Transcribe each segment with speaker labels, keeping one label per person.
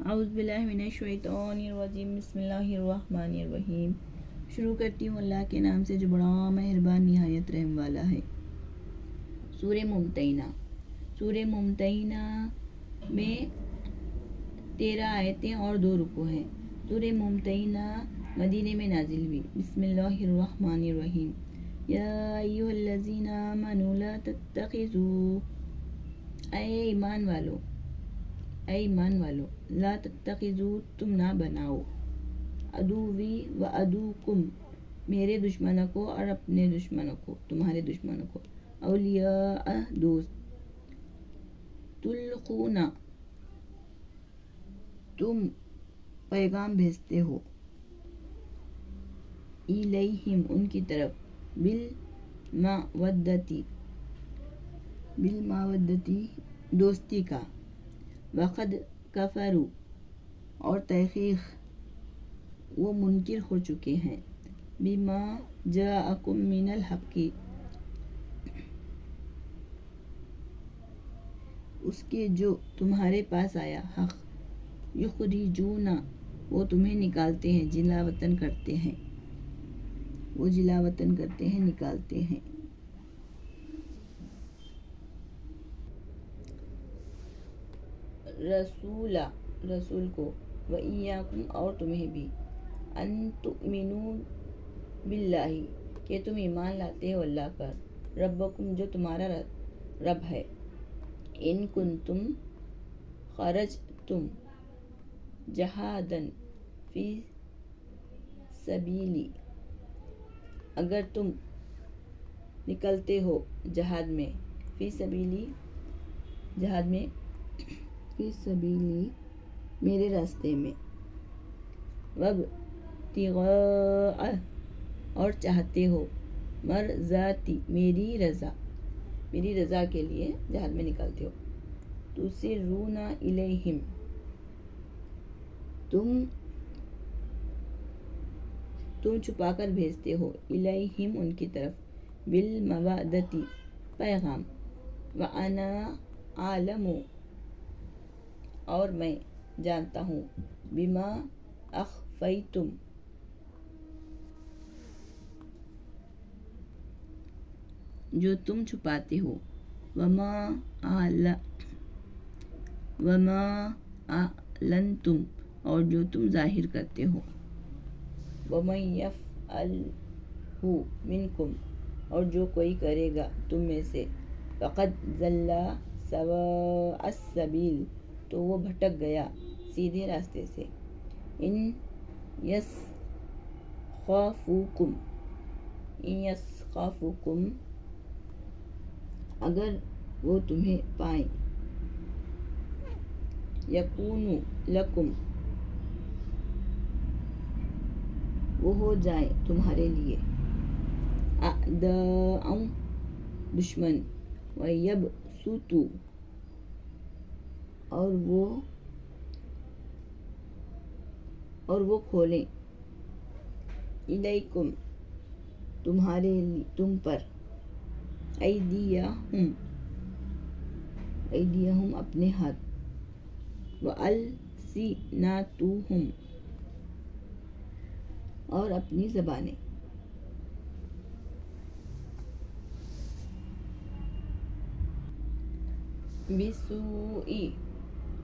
Speaker 1: اعوذ باللہ من الشیطان الرجیم بسم اللہ الرحمن الرحیم۔ شروع کرتی ہوں اللہ کے نام سے جو بڑا مہربان نہایت رحم والا ہے۔ سورہ ممتحنہ۔ سورہ ممتحنہ میں 13 آیتیں اور 2 رکوع ہیں۔ سورہ ممتحنہ مدینے میں نازل ہوئی۔ بسم اللہ الرحمن الرحیم۔ یا ایھا الذین آمنوا لا تتخذوا اے ایمان والو لا تتخذوا تم نہ بناؤ عدوی و عدوکم میرے دشمنوں کو اور اپنے دشمنوں کو تمہارے دشمنوں کو اولیاء دوست تلقون تم پیغام بھیجتے ہو الیہم ان کی طرف بالمودتی دوستی کا وقد کفروا اور تحقیق وہ منکر ہو چکے ہیں بما جاءکم من الحق اس کے جو تمہارے پاس آیا حق یخرجون وہ تمہیں نکالتے ہیں جلا وطن کرتے ہیں نکالتے ہیں رسول کو و ایاکم اور تمہیں بھی ان تؤمنوا باللہ کہ تم ایمان لاتے ہو اللہ پر ربکم جو تمہارا رب ہے ان کنتم خرجتم جہادن فی سبیلی اگر تم نکلتے ہو جہاد میں فی سبیلی میرے راستے میں وابتغاء اور چاہتے ہو مرضاتی میری رضا کے لیے جہاد میں نکلتے ہو تسرون الیہم تم چھپا کر بھیجتے ہو الیہم ان کی طرف بالمودتی پیغام وانا عالم اور میں جانتا ہوں بما اخفیتم جو تم چھپاتے ہو وما اعلنتم اور جو تم ظاہر کرتے ہو ومن یفعلہ منکم اور جو کوئی کرے گا تم میں سے فقد ضل سواء السبیل تو وہ بھٹک گیا سیدھے راستے سے ان یثقفوکم اگر وہ تمہیں پائیں یکونوا لکم وہ ہو جائیں تمہارے لیے اعداء دشمن ویبسطوا اور وہ کھولیں الیکم تم پر ایدیہم اپنے ہاتھ والسناتہم اور اپنی زبانیں بسوء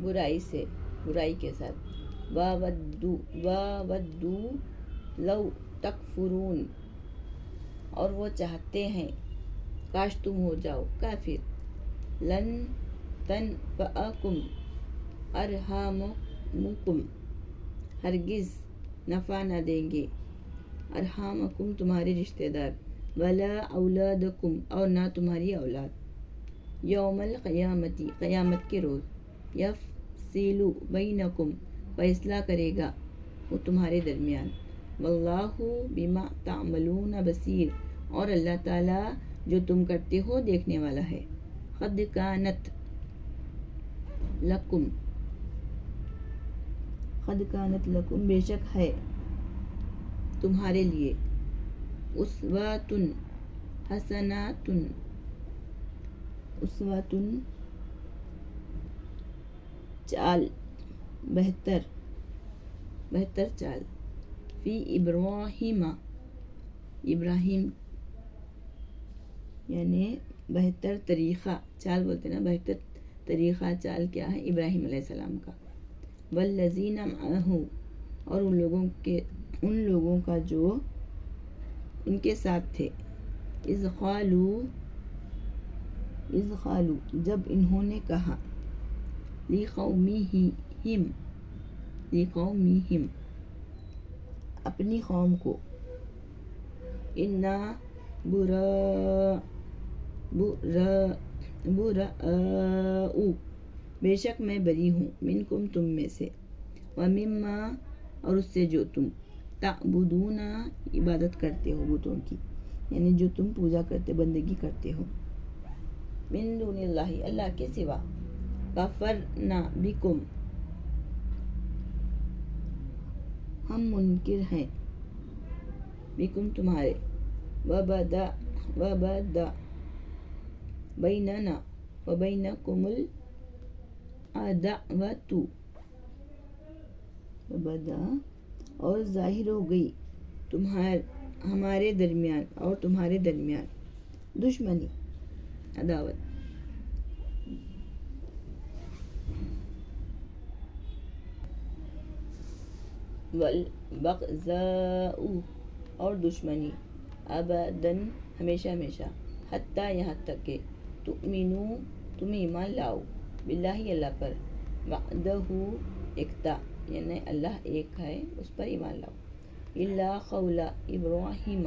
Speaker 1: برائی کے ساتھ وودوا لو تکفرون اور وہ چاہتے ہیں کاش تم ہو جاؤ کافر لن تنفعکم ارحامکم ہرگز نفع نہ دیں گے ارحامکم تمہارے رشتہ دار ولا اولادکم اور نہ تمہاری اولاد یوم القیامتی قیامت کے روز یفصل بینکم فیصلہ کرے گا وہ تمہارے درمیان واللہ بما تعملون بصیر اور اللہ تعالیٰ جو تم کرتے ہو دیکھنے والا ہے قد کانت لکم بے شک ہے تمہارے لیے اسواتن حسناتن چال بہتر چال فی ابراہیم یعنی بہتر طریقہ چال بولتے نا، بہتر طریقہ چال کیا ہے ابراہیم علیہ السلام کا، والذین معہ اور ان لوگوں کا جو ان کے ساتھ تھے، اذ قالوا جب انہوں نے کہا، لقومہم اپنی قوم کو، انا براء بے شک میں بری ہوں، منکم تم میں سے، ومما اور اس سے جو تم تعبدون عبادت کرتے ہو بتوں کی، یعنی جو تم پوجا کرتے بندگی کرتے ہو، من دون اللہ اللہ کے سوا، کفرنا بکم ہم منکر ہیں، بکم تمہارے، وبدا بیننا وبینکم العداوۃ وبدا اور ظاہر ہو گئی ہمارے درمیان اور تمہارے درمیان دشمنی، عداوت، والبغضاء اور دشمنی، ابداً ہمیشہ ہمیشہ، حتیٰ یہاں تک کہ تؤمنوا تم ایمان لاؤ، باللہ اللہ پر، وحدہ ایکتا یعنی اللہ ایک ہے اس پر ایمان لاؤ، الا قول ابراہیم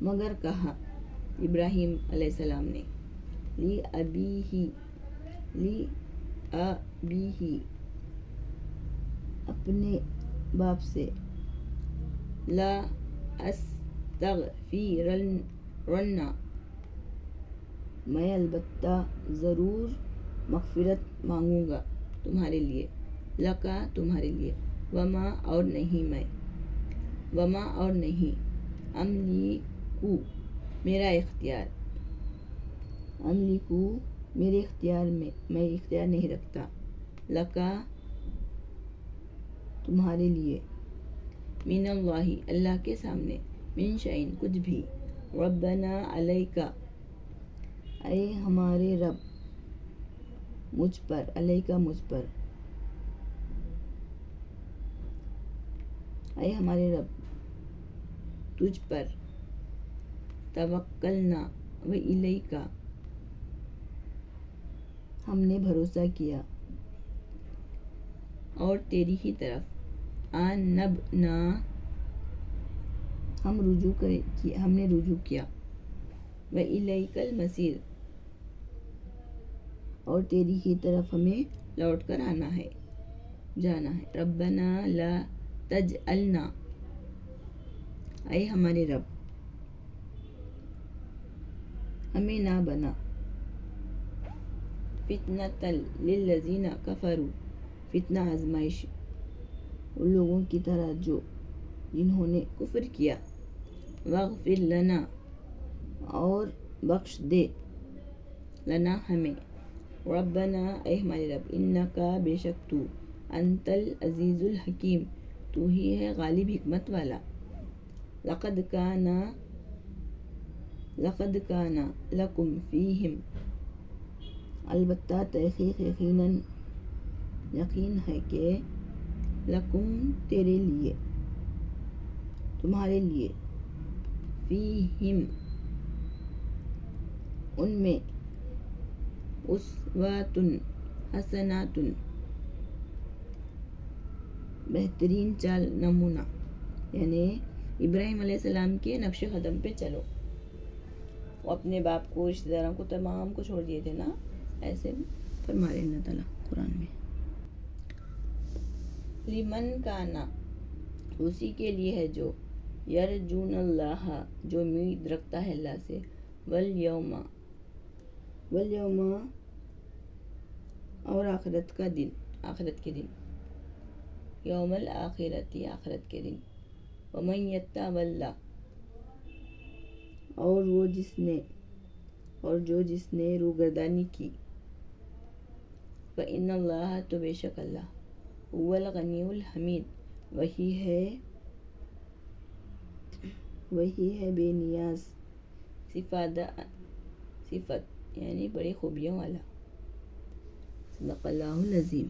Speaker 1: مگر کہا ابراہیم علیہ السلام نے، لأبیہ اپنے باپ سے، لا استغفرن میں البتہ ضرور مغفرت مانگوں گا تمہارے لیے، لکا تمہارے لیے، وما اور نہیں املیکو میرا اختیار، میرے اختیار میں اختیار نہیں رکھتا، لکا تمہارے لیے، من اللہ اللہ کے سامنے، من شیء کچھ بھی، ربنا علیک اے ہمارے رب مجھ پر، علیک مجھ پر، اے ہمارے رب تجھ پر، توکلنا و الیک ہم نے بھروسہ کیا، اور تیری ہی طرف، انبنا ہم نے رجوع کیا، و الیک المصیر اور تیری ہی طرف ہمیں لوٹ کر جانا ہے، ربنا لا تجعلنا اے ہمارے رب ہمیں نہ بنا، فتنۃ للذین کفروا فتنہ آزمائش ان لوگوں کی طرح جنہوں نے کفر کیا، واغفر لنا اور بخش دے، لنا ہمیں، ربنا اے ہمارے رب، انکا بے شک تو، انت العزیز الحکیم تو ہی ہے غالب حکمت والا، لقد کان لکم فیہم البتہ تحقیق یقین ہے کہ لکم تمہارے لیے، فیہم ان میں، اسوۃ حسنۃ بہترین چال، نمونہ، یعنی ابراہیم علیہ السلام کے نقش قدم پہ چلو، وہ اپنے باپ کو، رشتہ داروں کو، تمام کو چھوڑ دیے تھے نا، ایسے فرما رہے اللہ تعالیٰ قرآن میں، لمن کانا اسی کے لیے ہے جو، یرجون اللہ جو امید رکھتا ہے اللہ سے، والیوم اور آخرت کے دن، یوم الآخرتی آخرت کے دن، ومن یتولی اور جو جس نے روگردانی کی، فَإِنَّ اللَّهَ تو بے شک اللہ هو الغنی الحمید وہی ہے بے نیاز صفت یعنی بڑی خوبیوں والا. صدق اللہ العظیم.